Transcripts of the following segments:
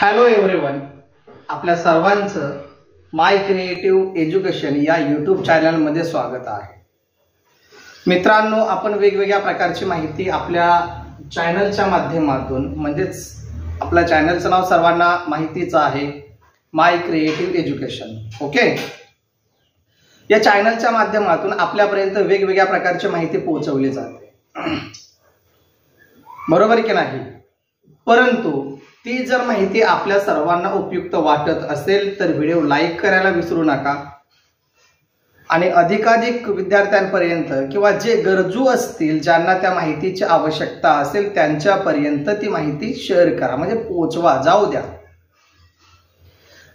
Hello everyone, आपल्या सर्वांचं माय creative education या यूट्यूब चॅनलमध्ये स्वागत आहे. मित्रांनो, आपण वेगवेगळ्या प्रकारची माहिती आपल्या चॅनलच्या माध्यमातून, म्हणजेच आपल्या चॅनलचं नाव सर्वांना माहितीचं आहे, माय क्रिएटिव्ह एज्युकेशन. ओके, या चॅनलच्या माध्यमातून आपल्यापर्यंत वेगवेगळ्या प्रकारची माहिती पोहोचवली जाते, बरोबर की नाही? परंतु ती जर माहिती आपल्या सर्वांना उपयुक्त वाटत असेल तर व्हिडिओ लाईक करायला विसरू नका आणि अधिकाधिक विद्यार्थ्यांपर्यंत किंवा जे गरजू असतील, ज्यांना त्या माहितीची आवश्यकता असेल, त्यांच्यापर्यंत ती माहिती शेअर करा, म्हणजे पोहोचवा, जाऊ द्या.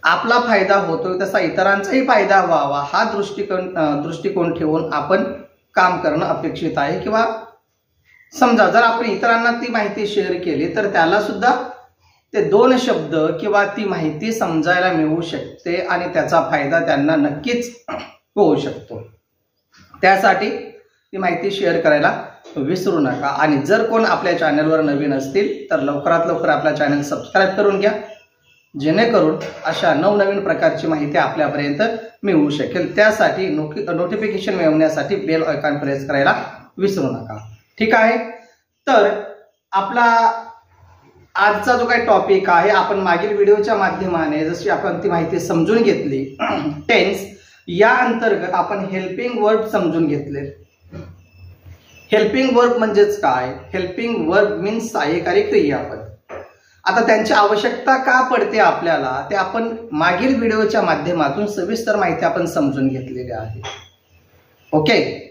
आपला फायदा होतोय तसा इतरांचाही फायदा व्हावा हा दृष्टिकोन ठेवून आपण काम करणं अपेक्षित आहे. किंवा समजा जर आपण इतरांना ती माहिती शेअर केली तर त्याला सुद्धा ते दोन शब्द किंवा ती माहिती समजायला मिळू शकते आणि त्याचा फायदा त्यांना नक्कीच होऊ शकतो. त्यासाठी ती माहिती शेअर करायला विसरू नका. आणि जर कोण आपल्या चॅनलवर नवीन असतील तर लवकरात लवकर आपला चॅनल सबस्क्राईब करून घ्या, जेणेकरून अशा नवनवीन प्रकारची माहिती आपल्यापर्यंत मिळू शकेल. त्यासाठी नोटिफिकेशन मिळवण्यासाठी बेल आयकॉन प्रेस करायला विसरू नका. ठीक आहे, तर आपला आजचा जो काही टॉपिक आहे, आपण मागील व्हिडिओच्या माध्यमाने जशी आपण ती माहिती समजून घेतली, टेन्स या अंतर्गत आपण हेल्पिंग वर्ब समजून घेतले. हेल्पिंग वर्ब म्हणजेच काय? हेल्पिंग वर्ब मीन्स सहाय्यकारी क्रियापद. आता त्यांची आवश्यकता का पडते आपल्याला ते आपण मागील व्हिडिओच्या माध्यमातून सविस्तर माहिती आपण समजून घेतलेली आहे. ओके,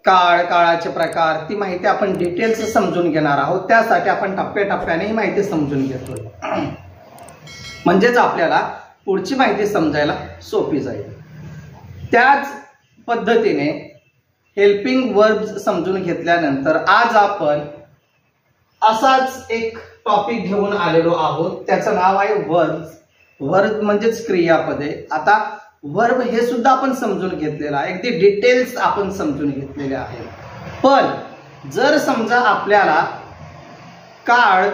काळ, काळाचे प्रकार, ती माहिती आपण डिटेल्स समजून घेणार आहोत. त्यासाठी आपण टप्प्याटप्प्याने ही माहिती समजून घेतोय, म्हणजेच आपल्याला पुढची माहिती समजायला सोपी जाईल. त्याच पद्धतीने हेल्पिंग वर्ब्स समजून घेतल्यानंतर आज आपण असाच एक टॉपिक घेऊन आलेलो आहोत. त्याचं नाव आहे वर्ब्स. वर्ब म्हणजेच क्रियापदे. आता वर्ब हे सुद्धा आपण समजून घेतलेलं आहे, अगदी डिटेल्स आपण समजून घेतलेले आहे. पण जर समजा आपल्याला काळ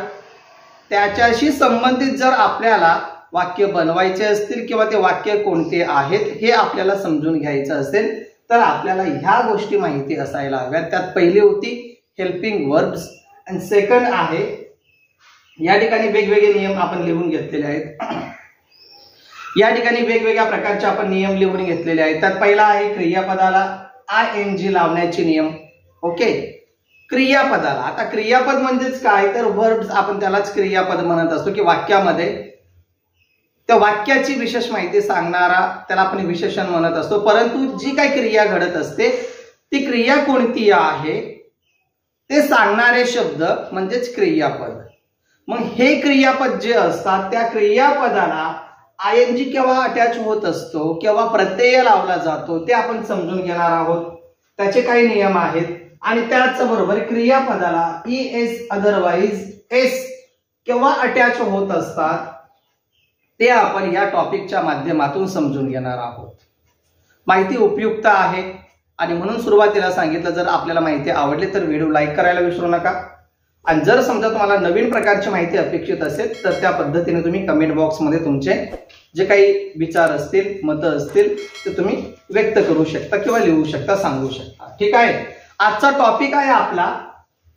त्याच्याशी संबंधित जर आपल्याला वाक्य बनवायचे असतील किंवा ते वाक्य कोणते आहेत हे आपल्याला समजून घ्यायचं असेल तर आपल्याला ह्या गोष्टी माहिती असायला हव्यात. त्यात पहिली होती हेल्पिंग वर्ब्स आणि सेकंड आहे, या ठिकाणी वेगवेगळे नियम आपण लिहून घेतलेले आहेत. या ठिकाणी वेगवेगळ्या प्रकारचे आपण नियम लिहून घेतलेले आहेत. त्यात पहिला आहे क्रियापदाला ING लावण्याचे नियम. ओके, क्रियापदाला. आता क्रियापद म्हणजेच काय तर वर्ब्स, आपण त्यालाच क्रियापद म्हणत असतो की वाक्यामध्ये त्या वाक्याची विशेष माहिती सांगणारा त्याला आपण विशेषण म्हणत असतो. परंतु जी काही क्रिया घडत असते ती क्रिया कोणती आहे ते सांगणारे शब्द म्हणजेच क्रियापद. मग हे क्रियापद जे असतात त्या क्रियापदाला ING केव्हा अटॅच होत असतो, केव्हा प्रत्यय लावला जातो ते आपण समजून घेणार आहोत. त्याचे काही नियम आहेत. आणि त्याचबरोबर क्रियापदाला ES अदरवाईज S केव्हा अटॅच होत असतात ते आपण या टॉपिकच्या माध्यमातून समजून घेणार आहोत. माहिती उपयुक्त आहे आणि म्हणून सुरुवातीला सांगितलं, जर आपल्याला माहिती आवडली तर व्हिडिओ लाईक करायला विसरू नका. आणि जर समजा तुम्हाला नवीन प्रकारची माहिती अपेक्षित असेल तर त्या पद्धतीने तुम्ही कमेंट बॉक्समध्ये तुमचे जे काही विचार असतील, मतं असतील ते तुम्ही व्यक्त करू शकता किंवा लिहू शकता, सांगू शकता. ठीक आहे, आजचा टॉपिक आहे आपला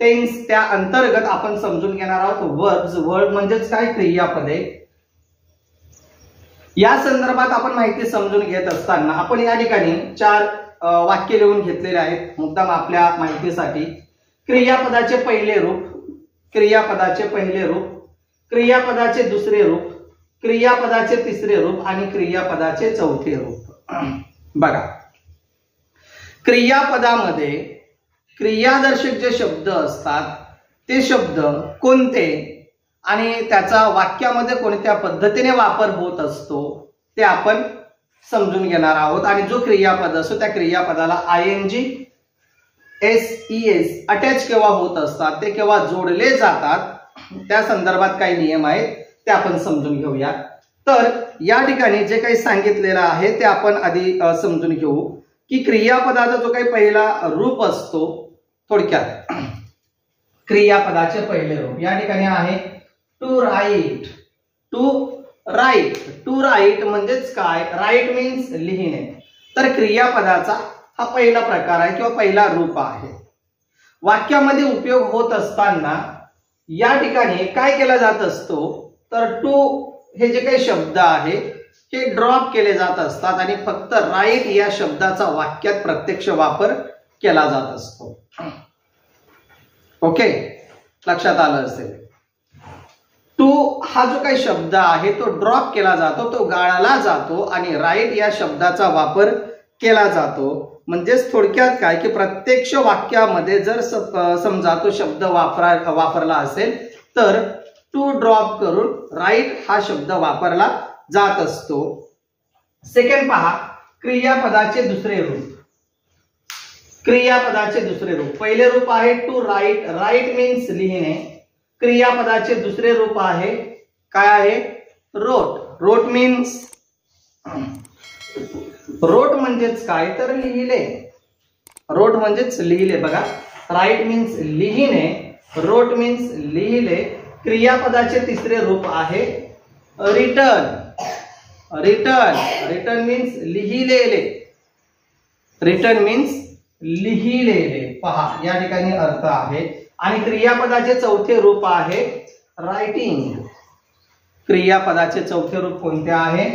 टेन्स. त्या अंतर्गत आपण समजून घेणार आहोत वर्ब्स. वर्ब म्हणजेच काय? क्रियापदे. या संदर्भात आपण माहिती समजून घेत असताना आपण या ठिकाणी 4 वाक्य लिहून घेतलेले आहेत मुद्दाम आपल्या माहितीसाठी. क्रियापदाचे पहिले रूप, क्रियापदाचे पहिले रूप, क्रियापदाचे दुसरे रूप, क्रियापदाचे तिसरे रूप आणि क्रियापदाचे चौथे रूप. बघा, क्रियापदामध्ये क्रियादर्शक जे शब्द असतात ते शब्द कोणते आणि त्याचा वाक्यामध्ये कोणत्या पद्धतीने वापर होत असतो ते आपण समजून घेणार आहोत. आणि जो क्रियापद असतो त्या क्रियापदाला ING SES अटॅच केव्हा होत असतात, ते केव्हा जोडले जातात, त्या संदर्भात काही नियम आहेत ते आपण समजून घेऊया. तर या ठिकाणी जे काही सांगितलेलं आहे ते आपण आधी समजून घेऊ की क्रियापदाचा जो काही पहिला रूप असतो, थोडक्यात क्रियापदाचे पहिले रूप या ठिकाणी आहे to write. To write. To write म्हणजेच काय? राईट मीन्स लिहिणे. तर क्रियापदाचा हा पहिला प्रकार आहे किंवा पहिला रूप आहे. वाक्यामध्ये उपयोग होत असताना या ठिकाणी काय केला जात असतो, तर टू हे जे काही शब्द आहे हे ड्रॉप केले जात असतात आणि फक्त राईट या शब्दाचा वाक्यात प्रत्यक्ष वापर केला जात असतो. ओके, लक्षात आलं असेल. टू हा जो काही शब्द आहे तो ड्रॉप केला जातो, तो गाळला जातो आणि राईट या शब्दाचा वापर केला जातो. म्हणजेच थोडक्यात काय की प्रत्यक्ष वाक्यामध्ये जर समजा तो शब्द वापरला असेल तर टू ड्रॉप करून राईट हा शब्द वापरला जात असतो. सेकंड पहा, क्रियापदाचे दुसरे रूप. क्रियापदाचे दुसरे रूप. पहिले रूप आहे टू राईट. राईट मीन्स लिहिणे. क्रियापदाचे दुसरे रूप आहे काय आहे? रोट. रोट मीन्स, रोट म्हणजेच काय तर लिहिले. रोट म्हणजेच लिहिले. बघा, राईट मीन्स लिहिणे, रोट मीन्स लिहिले. क्रियापदाचे तिसरे रूप आहे रिटर्न. रिटर्न. रिटर्न मीन्स लिहिलेले. रिटर्न मीन्स लिहिलेले. पहा, या ठिकाणी अर्थ आहे. आणि क्रियापदाचे चौथे रूप आहे रायटिंग. क्रियापदाचे चौथे रूप कोणते आहे?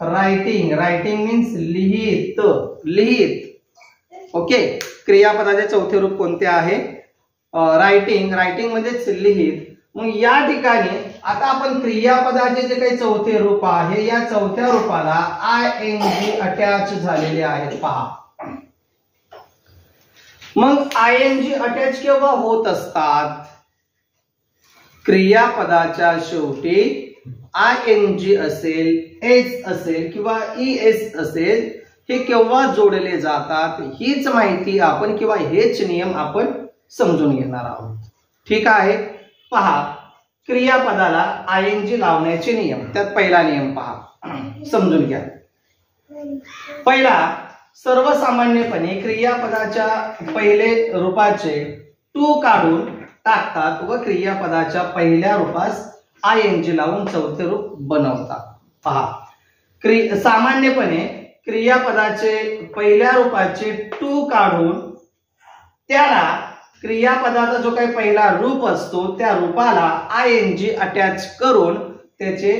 रायटिंग. रायटिंग मीन्स लिहित. लिहित. ओके, क्रियापदाचे चौथे रूप कोणते आहे? रायटिंग. रायटिंग म्हणजेच लिहित. मग या ठिकाणी आता आपण क्रियापदाचे जे काही चौथे रूप आहे या चौथ्या रूपाला ING अटॅच झालेले आहेत. पहा, मग ING अटॅच केव्हा होत असतात? क्रियापदाच्या शेवटी ING असेल, S असेल किंवा ES असेल, हे केव्हा जोडले जातात हीच माहिती आपण किंवा हेच नियम आपण समजून घेणार आहोत. ठीक आहे. पहा, क्रियापदाला ING लावण्याचे नियम. त्यात पहिला नियम पहा, समजून घ्या. पहिला, सर्वसामान्यपणे क्रियापदाच्या पहिले रूपाचे टू काढून टाकतात व क्रियापदाच्या पहिल्या रूपास ING लावून चौथे रूप बनवतात. पहा, सामान्यपणे क्रियापदाचे पहिल्या रूपाचे टू काढून त्याला क्रियापदाचा जो काही पहिला रूप असतो त्या रूपाला ING अटॅच करून त्याचे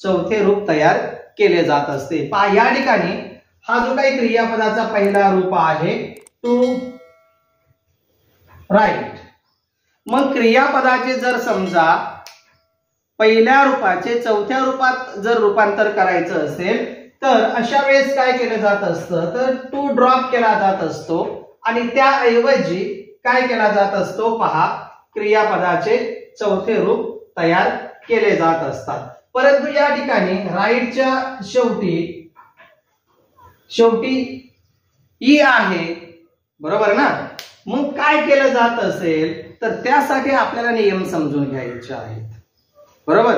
चौथे रूप तयार केले जात असते. पहा, या ठिकाणी हा जो काही क्रियापदाचा पहिला रूप आहे टू राईट. मग क्रियापदाचे जर समजा पहिल्या रूपाचे चौथ्या रूपात जर रूपांतर करायचं असेल तर अशा वेळेस काय केलं जात असतं, तर टू ड्रॉप केला जात असतो आणि त्याऐवजी काय केला जात असतो? पहा, क्रियापदाचे चौथे रूप तयार केले जात असतात. परंतु या ठिकाणी राईटच्या शेवटी ई आहे, बरोबर ना? मग काय केलं जात असेल तर त्यासाठी आपल्याला नियम समजून घ्यायचे आहेत. बरोबर,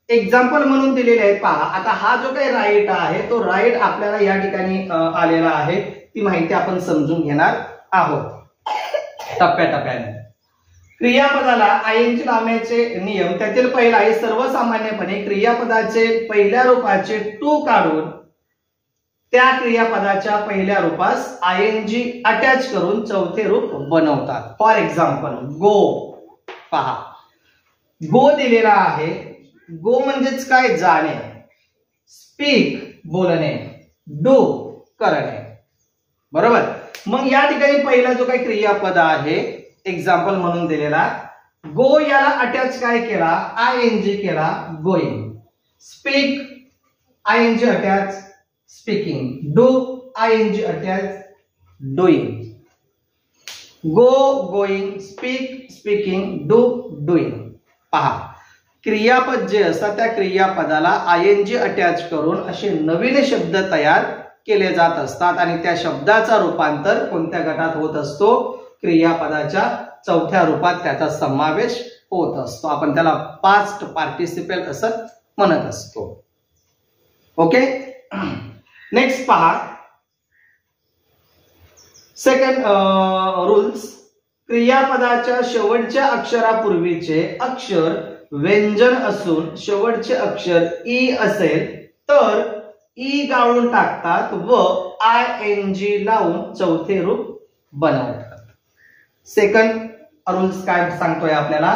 एक्झाम्पल म्हणून दिलेले आहेत. पहा, आता हा जो काही राईट आहे तो राईट आपल्याला या ठिकाणी आलेला आहे. ती माहिती आपण समजून घेणार आहोत टप्प्याटप्प्याने. क्रियापदाला ING लावण्याचे नियम. त्यातील पहिला आहे सर्वसामान्यपणे क्रियापदाचे पहिल्या रूपाचे टू काढून त्या क्रियापदाच्या पहिल्या रूपास ING अटॅच करून चौथे रूप बनवतात. फॉर एक्झाम्पल, गो. पहा, गो दिलेला आहे. गो म्हणजेच काय? जाणे. स्पीक बोलणे. डू करणे. बरोबर. मग या ठिकाणी पहिला जो काही क्रियापद आहे एक्झाम्पल म्हणून दिलेला, गो याला अटॅच काय केला? ING केला, going. Speak ING attach, speaking. Do ING attach, doing. Go, going, speak, speaking, do, doing. पहा, क्रियापद जे असतात त्या क्रियापदाला ING अटॅच करून असे नवीन शब्द तयार केले जात असतात आणि त्या शब्दाचा रूपांतर कोणत्या गटात होत असतो? क्रियापदाच्या चौथ्या रूपात त्याचा समावेश होत असतो. आपण त्याला पास्ट पार्टिसिपल असं म्हणत असतो. ओके, नेक्स्ट पहा, सेकंड रूल्स. क्रियापदाच्या शेवटच्या अक्षरापूर्वीचे अक्षर व्यंजन असून शेवटचे अक्षर ई असेल तर ई गाळून टाकतात व ING लावून चौथे रूप बनवतात. सेकंड रूल्स काय सांगतोय आपल्याला,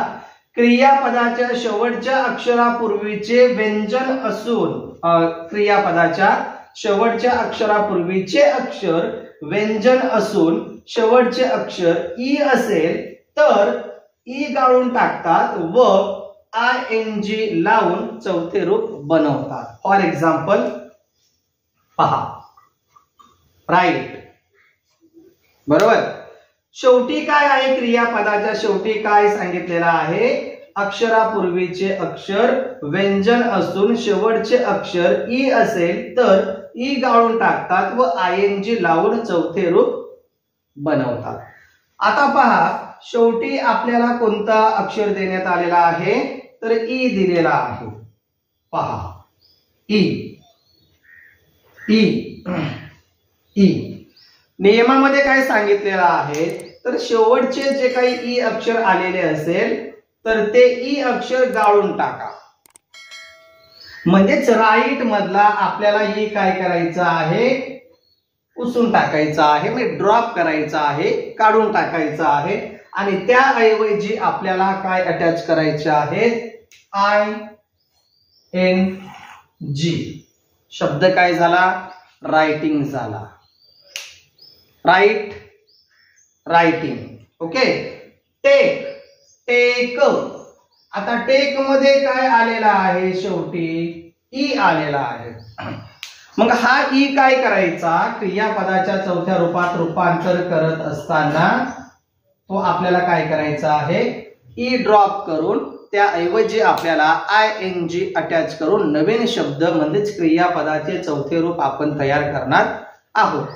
क्रियापदाच्या शेवटच्या अक्षरापूर्वीचे व्यंजन असून क्रियापदाच्या शेवटच्या अक्षरापूर्वीचे अक्षर व्यंजन असून शेवटचे अक्षर ई असेल तर ई गाळून टाकतात व ING लावून चौथे रूप बनवतात. फॉर एक्झाम्पल पहा, राईट. बरोबर. शेवटी काय आहे, क्रियापदाच्या शेवटी काय सांगितलेलं आहे, अक्षरापूर्वीचे अक्षर व्यंजन असून शेवटचे अक्षर ई असेल तर ई गाळून टाकतात व ING लावून चौथे रूप बनवतात. आता पहा, शेवटी आपल्याला कोणता अक्षर देण्यात आलेला आहे, तर ई दिलेला आहे. पहा, ई ई ई नियमामध्ये काय सांगितलेलं आहे, तर शेवटचे जे काही ई अक्षर आलेले असेल तर ते ई अक्षर गाळून टाका. म्हणजेच राईट मधला आपल्याला ई काय करायचं आहे, पुसून टाकायचा आहे, म्हणजे ड्रॉप करायचा आहे, काढून टाकायचं आहे. आणि त्याऐवजी आपल्याला काय अटॅच करायचे आहे, ING. शब्द काय झाला, रायटिंग झाला. Write, writing. Okay. Take, take. आता टेक मध्ये काय आलेला आहे, शेवटी ई आलेला आहे. मग हा ई काय करायचा, क्रियापदाच्या चौथ्या रूपात रूपांतर करत असताना तो आपल्याला काय करायचा आहे, ई ड्रॉप करून त्याऐवजी आपल्याला ING अटॅच करून नवीन शब्द म्हणजेच क्रियापदाचे चौथे रूप आपण तयार करणार आहोत.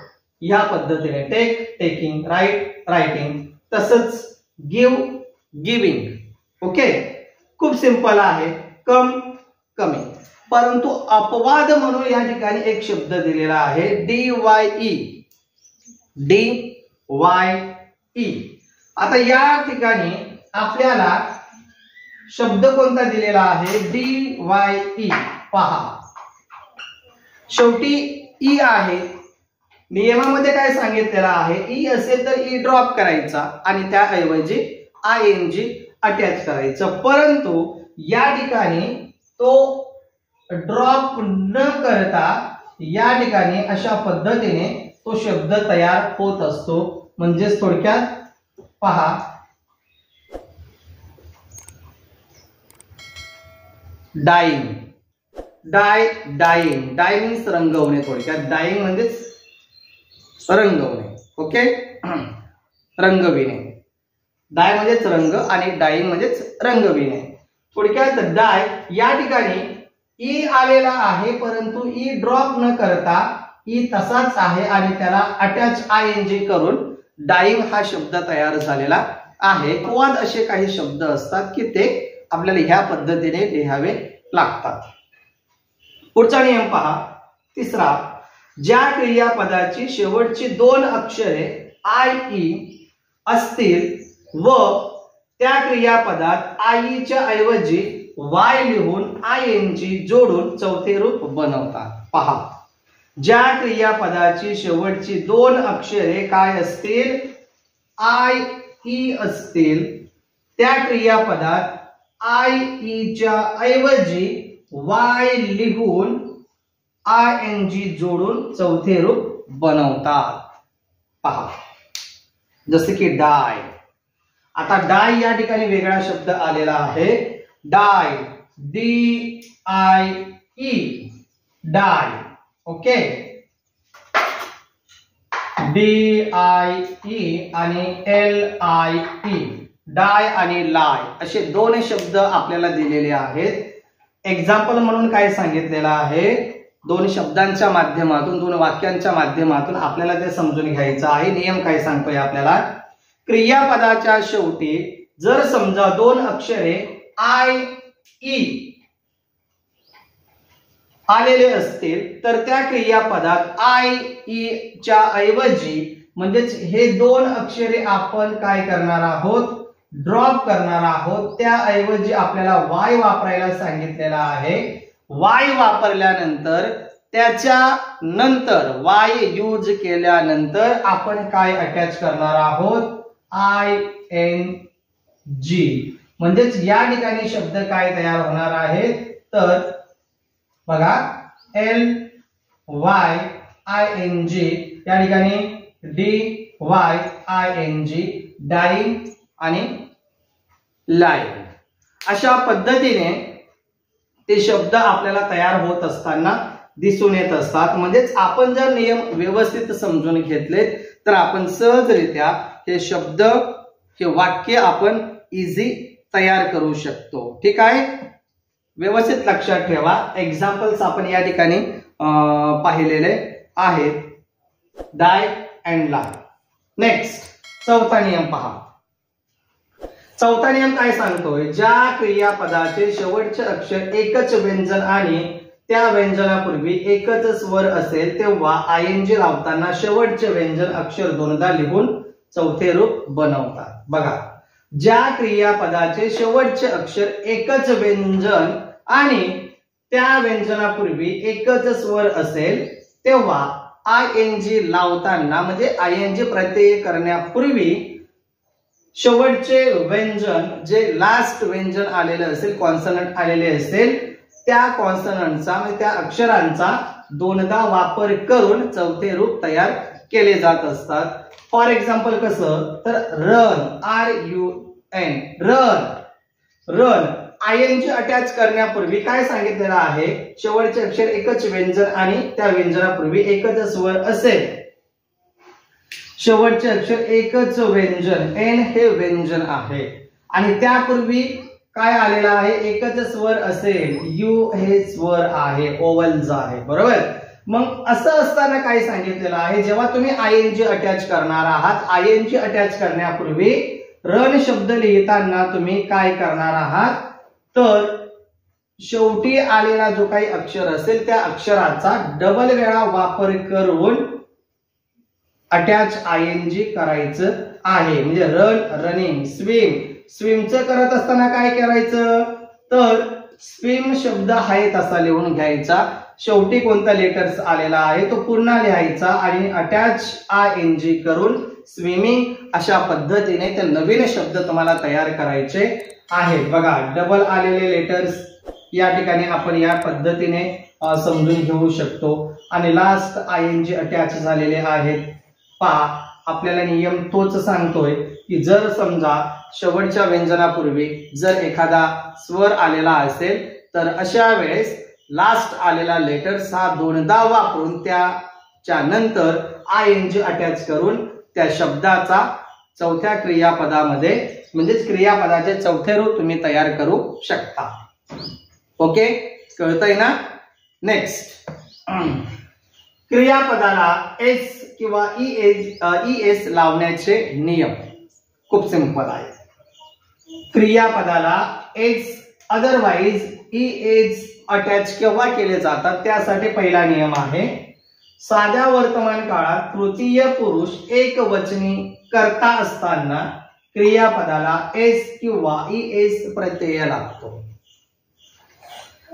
या पद्धतीने टेक, टेकिंग, राईट, रायटिंग, तसंच गिव्ह, गिविंग. ओके. खूप सिंपल आहे. कम, कमी. परंतु अपवाद म्हणून या ठिकाणी एक शब्द दिलेला आहे, DYE. DYE. आता या ठिकाणी आपल्याला शब्द कोणता दिलेला आहे, DYE. पहा, शेवटी ई आहे. नियमामध्ये काय सांगितलेलं आहे, ई असेल तर ई ड्रॉप करायचा आणि त्याऐवजी ING अटॅच करायचं. परंतु या ठिकाणी तो ड्रॉप न करता या ठिकाणी अशा पद्धतीने तो शब्द तयार होत असतो. म्हणजेच थोडक्यात पहा, डाईंग. डाईंग. डाय मीन्स रंगवणे. थोडक्यात डाईंग म्हणजेच रंगवणे. ओके. रंगविणे. डाय म्हणजेच रंग आणि डाईंग म्हणजेच रंगविणे. थोडक्यात डाय या ठिकाणी ई आलेला आहे परंतु ई ड्रॉप न करता ई तसाच आहे आणि त्याला अटॅच ING करून डाईंग हा शब्द तयार झालेला आहे. अपवाद असे काही शब्द असतात की ते आपल्याला ह्या पद्धतीने लिहावे लागतात. पुढचा नियम पहा, तिसरा. ज्या क्रियापदाची शेवटची दोन अक्षरे IE असतील व त्या क्रियापदात IE च्या ऐवजी Y लिहून ING जोडून चौथे रूप बनवतात. पहा, ज्या क्रियापदाची शेवटची दोन अक्षरे काय असतील, IE असतील, त्या क्रियापदात IE च्या ऐवजी Y लिहून ING जोडून चौथे रूप बनवतात. पहा, जसे की डाय. आता डाय या ठिकाणी वेगळा शब्द आलेला आहे, डाय. DIE. डाय. ओके. DIE आणि LIE. डाय आणि लाय असे दोन शब्द आपल्याला दिलेले आहेत. एक्झाम्पल म्हणून काय सांगितलेलं आहे, दोन शब्दांच्या माध्यमातून, दोन वाक्यांच्या माध्यमातून आपल्याला ते समजून घ्यायचं आहे. नियम काय सांगतोय आपल्याला, क्रियापदाच्या शेवटी जर समजा दोन अक्षरे IE आलेले असतील तर त्या क्रियापदात IE च्या ऐवजी म्हणजेच हे दोन अक्षरे आपण काय करणार आहोत, ड्रॉप करणार आहोत, त्याऐवजी आपल्याला वाय वापरायला सांगितलेला आहे. वाय वापरल्यानंतर त्याच्या नंतर वाय यूज केल्यानंतर आपण काय अटॅच करणार आहोत, ING. म्हणजेच या ठिकाणी शब्द काय तयार होणार आहे, तर बघा LYING या ठिकाणी DYING, डाईंग आणि लाईन. अशा पद्धतीने ते शब्द आपल्याला तयार होत असताना दिसून येत असतात. म्हणजेच आपण जर नियम व्यवस्थित समजून घेतले तर आपण सहजरित्या हे शब्द, हे वाक्य आपण इझी तयार करू शकतो. ठीक आहे, व्यवस्थित लक्षात ठेवा. एक्झाम्पल्स आपण या ठिकाणी पाहिलेले आहेत, डाय अँड लाई. नेक्स्ट चौथा नियम पहा. चौथा नियम काय सांगतोय, ज्या क्रियापदाचे शेवटचे अक्षर एकच व्यंजन आणि त्या व्यंजनापूर्वी एकच स्वर असेल तेव्हा ING लावताना शेवटचे व्यंजन अक्षर दोनदा लिहून चौथे रूप बनवतात. बघा, ज्या क्रियापदाचे शेवटचे अक्षर एकच व्यंजन आणि त्या व्यंजनापूर्वी एकच स्वर असेल तेव्हा ING लावताना, म्हणजे ING प्रत्यय करण्यापूर्वी शेवटचे व्यंजन, जे लास्ट व्यंजन आलेलं असेल, कॉन्सनंट आलेले असेल, त्या कॉन्सनंटचा म्हणजे त्या अक्षरांचा दोनदा वापर करून चौथे रूप तयार केले जात असतात. फॉर एक्झाम्पल कसं, तर run, RUN, run. Run ING attach करण्यापूर्वी काय सांगितलेलं आहे, शेवटचे अक्षर एकच व्यंजन आणि त्या व्यंजनापूर्वी एकच स्वर असेल. शेवटचे अक्षर एकच व्यंजन, N हे व्यंजन आहे आणि त्यापूर्वी काय आलेला आहे, एकच स्वर असेल, U हे स्वर आहे, ओवल्स आहे. बरोबर. मग असं असताना काय सांगितलेलं आहे, जेव्हा तुम्ही ING अटॅच करणार आहात, ING अटॅच करण्यापूर्वी रन शब्द लिहिताना तुम्ही काय करणार आहात, तर शेवटी आलेला जो काही अक्षर असेल त्या अक्षराचा डबल वेळा वापर करून अटॅच ING करायचं आहे. म्हणजे रन, रनिंग, स्विम, स्विमचं करत असताना काय करायचं, तर स्विम शब्द आहे तसा लिहून घ्यायचा, शेवटी कोणता लेटर्स आलेला आहे तो पुन्हा लिहायचा आणि अटॅच ING करून स्विमिंग, अशा पद्धतीने ते नवीन शब्द तुम्हाला तयार करायचे आहेत. बघा, डबल आलेले लेटर्स या ठिकाणी आपण या पद्धतीने समजून घेऊ शकतो आणि लास्ट ING अटॅच झालेले आहेत. पहा, आपल्याला नियम तोच सांगतोय की जर समजा शेवटच्या व्यंजनापूर्वी जर एखादा स्वर आलेला असेल तर अशा वेळेस लास्ट आलेला लेटर्स हा दोनदा वापरून त्याच्या नंतर ING अटॅच करून त्या शब्दाचा चौथ्या क्रियापदामध्ये, म्हणजेच क्रियापदाचे चौथे रूप तुम्ही तयार करू शकता. ओके, कळतंय ना. नेक्स्ट, क्रियापदाला S किंवा ES लावण्याचे नियम खूप सिंपल आहे. क्रियापदाला S अदरवाइज ES अटॅच केव्हा केले जातात, त्यासाठी पहिला नियम आहे, साध्या वर्तमान काळात तृतीय पुरुष एकवचनी कर्ता असताना क्रियापदाला S किंवा ES प्रत्यय लागतो.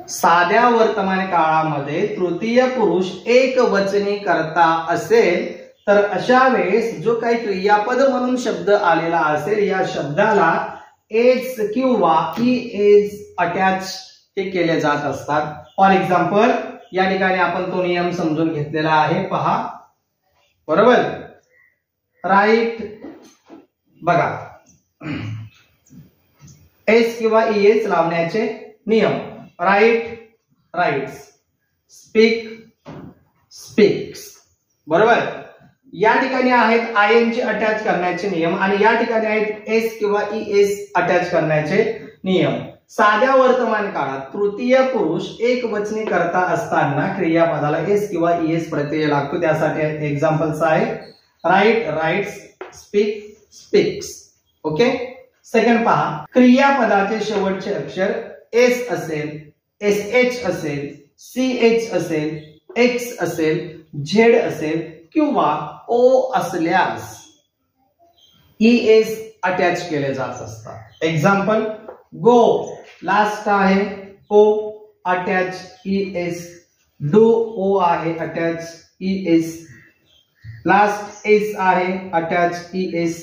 साध्या वर्तमान काळामध्ये तृतीय पुरुष एकवचनी कर्ता असेल तर अशा वेळेस जो काही क्रियापद म्हणून शब्द आलेला असेल या शब्दाला S किंवा ES अटॅच हे केले जात असतात. फॉर एक्झाम्पल या ठिकाणी आपण तो नियम समजून घेतलेला आहे. पहा, बरोबर. राईट, बघा, S किंवा ES लावण्याचे नियम. Write, writes. Speak, speaks. बरोबर. या ठिकाणी आहेत ING अटॅच करण्याचे नियम आणि या ठिकाणी आहेत S किंवा ES अटॅच करण्याचे नियम. साध्या वर्तमान काळात तृतीय पुरुष एकवचनी कर्ता असताना क्रियापदाला S किंवा ES प्रत्यय लागतो. त्यासाठी एक्झाम्पल्स आहे write, writes, speak, speaks. Okay. Second पहा, क्रियापदाचे शेवटचे अक्षर S असेल, SH असेल, CH असेल, X असेल, Z असेल किंवा O असल्यास ES अटॅच केले जात असतात. एक्झाम्पल गो लास्ट आहे ओ अटॅच ES, डू ओ आहे अटॅच ES, लास्ट एस आहे अटॅच ES,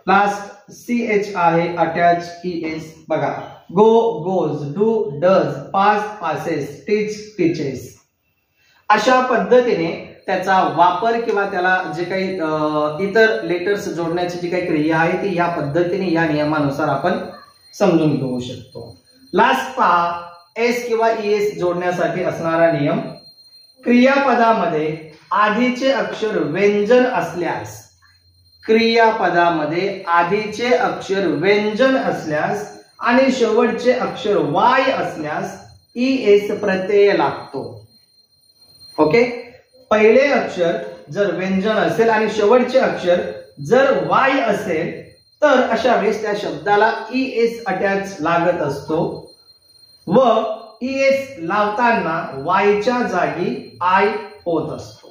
लास्ट CH आहे अटॅच ES. बघा गो goes, do does, pass passes, teach teaches. अशा पद्धतीने त्याचा वापर किंवा त्याला जे काही इतर लेटर्स जोडण्याची जी काही क्रिया आहे ती या पद्धतीने या नियमानुसार आपण समजून घेऊ शकतो. लास्ट पहा एस किंवा ES जोडण्यासाठी असणारा नियम. क्रियापदामध्ये आधीचे अक्षर व्यंजन असल्यास, क्रियापदामध्ये आधीचे अक्षर व्यंजन असल्यास आणि शेवटचे अक्षर Y असल्यास ES प्रत्यय लागतो. ओके, पहिले अक्षर जर व्यंजन असेल आणि शेवटचे अक्षर जर Y असेल तर अशा वेळेस त्या शब्दाला ES अटॅच लागत असतो व ES लावताना Y च्या जागी I होत असतो.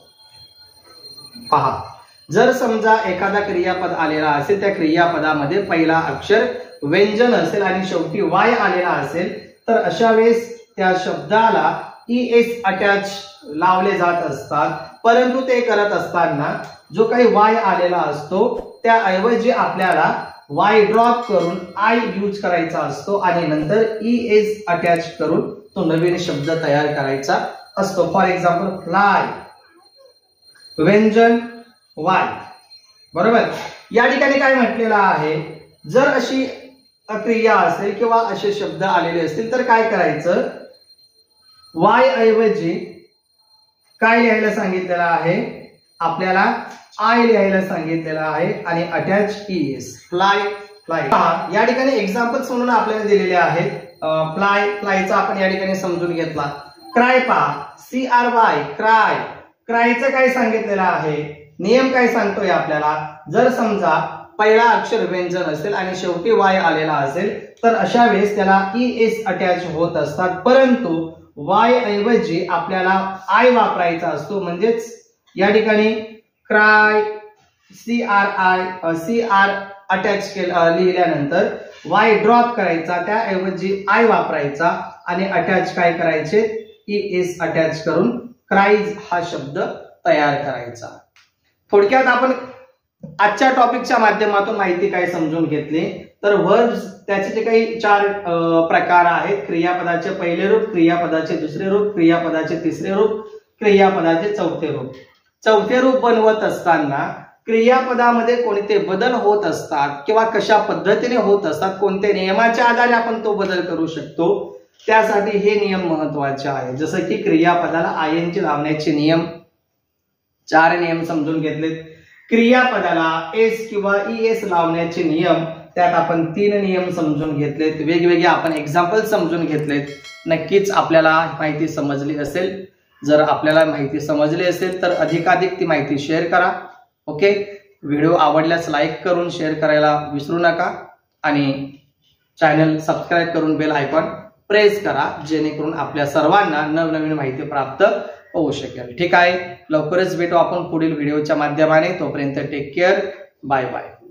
पहा, जर समजा एखादा क्रियापद आलेला असेल, त्या क्रियापदामध्ये पहिला अक्षर व्यंजन असेल आणि शेवटी Y आलेला असेल तर अशा वेळेस त्या शब्दाला ES अटॅच लावले जात असतात. परंतु ते करत असताना जो काही Y आलेला असतो त्याऐवजी आपल्याला Y ड्रॉप करून I यूज करायचा असतो आणि नंतर ES अटॅच करून तो नवीन शब्द तयार करायचा असतो. फॉर एक्झाम्पल फ्लाय, व्यंजन Y, बरोबर. या ठिकाणी काय म्हटलेलं आहे, जर अशी क्रिया असेल किंवा असे शब्द आलेले असतील तर काय करायचं, Y ऐवजी काय लिहायला सांगितलेलं आहे, आपल्याला I लिहायला सांगितलेलं आहे आणि अटॅच ES. Fly fly. या ठिकाणी एक्झाम्पल्स म्हणून आपल्याला दिलेले आहेत. फ्लाय फ्लायचा आपण या ठिकाणी समजून घेतला. क्राय पहा, CRY क्राय, क्रायचं काय सांगितलेलं आहे, नियम काय सांगतोय आपल्याला, जर समजा पहिला अक्षर व्यंजन असेल आणि शेवटी Y आलेला असेल तर अशा वेळेस त्याला ES अटॅच होत असतात. परंतु Y ऐवजी आपल्याला I वापरायचा असतो. म्हणजेच या ठिकाणी क्राय CR अटॅच लिहिल्यानंतर Y ड्रॉप करायचा, त्याऐवजी I वापरायचा आणि अटॅच काय करायचे, ES अटॅच करून क्राईज हा शब्द तयार करायचा. थोडक्यात आपण आजच्या टॉपिकच्या माध्यमातून माहिती काय समजून घेतली तर वर्ब्स त्याचे जे काही 4 प्रकार आहेत, क्रियापदाचे पहिले रूप, क्रियापदाचे दुसरे रूप, क्रियापदाचे तिसरे रूप, क्रियापदाचे चौथे रूप. चौथे रूप बनवत असताना क्रियापदामध्ये कोणते बदल होत असतात किंवा कशा पद्धतीने होत असतात, कोणत्या नियमाच्या आधारे आपण तो बदल करू शकतो, त्यासाठी हे नियम महत्वाचे आहे. जसं की क्रियापदाला ING लावण्याचे नियम, 4 नियम समजून घेतलेत. क्रियापदाला S किंवा ES लावण्याचे नियम, त्यात आपण 3 नियम समजून घेतलेत. वेगवेगळे आपण एक्झाम्पल समजून घेतलेत. नक्कीच आपल्याला माहिती समजली असेल. जर आपल्याला माहिती समजली असेल तर अधिकाधिक ती माहिती शेअर करा. ओके, व्हिडिओ आवडल्यास लाईक करून शेअर करायला विसरू नका आणि चॅनल सबस्क्राईब करून बेल आयकॉन प्रेस करा, जेणेकरून आपल्या सर्वांना नवनवीन माहिती प्राप्त होऊ शकेल. ठीक आहे, लवकरच भेटू आपण पुढील व्हिडिओच्या माध्यमाने. तोपर्यंत टेक केअर, बाय बाय.